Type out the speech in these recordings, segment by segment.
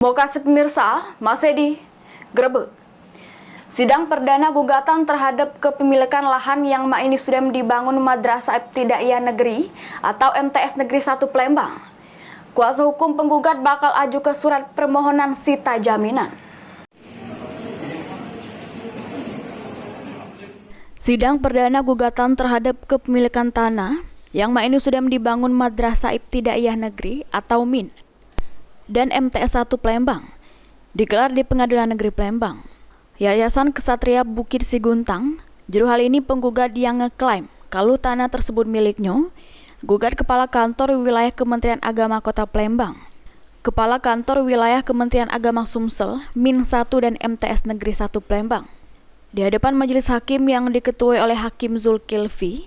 Lokasi pemirsa masih di Grebek. Sidang perdana gugatan terhadap kepemilikan lahan yang ini sudah dibangun Madrasah Ibtidaiyah Negeri atau MTS Negeri 1 Palembang. Kuasa hukum penggugat bakal ajukan surat permohonan sita jaminan. Sidang perdana gugatan terhadap kepemilikan tanah yang ini sudah dibangun Madrasah Ibtidaiyah Negeri atau MIN dan MTS 1 Palembang digelar di Pengadilan Negeri Palembang. Yayasan Kesatria Bukit Siguntang, juru hal ini penggugat yang ngeklaim kalau tanah tersebut miliknya, gugat Kepala Kantor Wilayah Kementerian Agama Kota Palembang, Kepala Kantor Wilayah Kementerian Agama Sumsel, MIN 1 dan MTS Negeri 1 Palembang. Di hadapan majelis hakim yang diketuai oleh Hakim Zulkifli,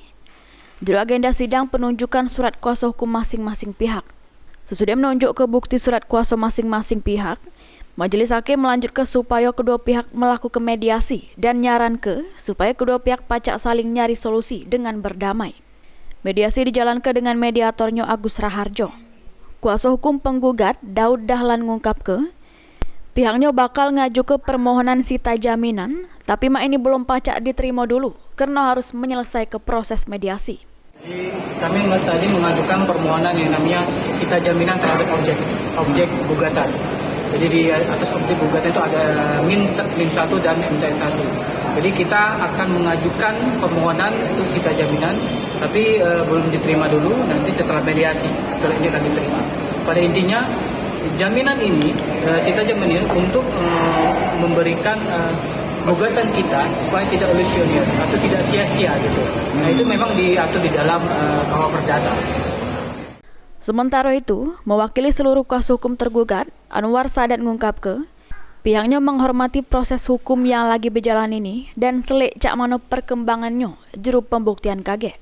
juru agenda sidang penunjukan surat kuasa hukum masing-masing pihak. Sesudah menunjuk ke bukti surat kuasa masing-masing pihak, majelis hakim melanjutkan supaya kedua pihak melakukan mediasi dan nyaran supaya kedua pihak pacak saling nyari solusi dengan berdamai. Mediasi dijalankan dengan mediatornya Agus Raharjo. Kuasa hukum penggugat Daud Dahlan ngungkap pihaknya bakal ngaju ke permohonan sita jaminan, tapi ini belum pacak diterima dulu karena harus menyelesaikan proses mediasi. Kami tadi mengajukan permohonan yang namanya sita jaminan terhadap objek gugatan. Jadi di atas objek gugatan itu ada MIN 1 dan MTS 1. Jadi kita akan mengajukan permohonan itu sita jaminan, tapi belum diterima dulu, nanti setelah mediasi kalau ini akan diterima. Pada intinya jaminan ini, sita jaminan untuk memberikan gugatan kita supaya tidak ilusioner atau tidak sia-sia gitu. Nah itu memang diatur di dalam KUH Perdata. Sementara itu, mewakili seluruh kuasa hukum tergugat, Anwar Sadat ngungkap pihaknya menghormati proses hukum yang lagi berjalan ini dan selik cak mana perkembangannya juru pembuktian KG.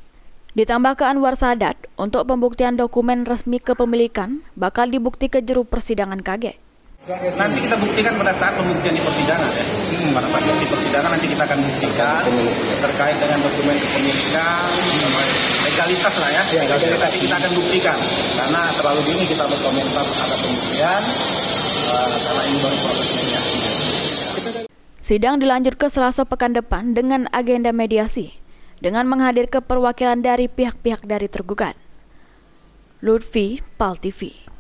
Ditambah ke Anwar Sadat, untuk pembuktian dokumen resmi kepemilikan bakal dibukti ke juru persidangan KG. Nanti kita buktikan pada saat pembuktian di persidangan ya. Pada saat di persidangan nanti kita akan buktikan terkait dengan dokumen kepemilikan, legalitas lah ya. Legalitas nanti kita akan buktikan karena terlalu dini kita berkomentar terhadap pembuktian karena ini baru proses mediasi. Sidang dilanjut ke Selasa pekan depan dengan agenda mediasi dengan menghadirkan perwakilan dari pihak-pihak dari tergugat. Lutfi, PAL TV.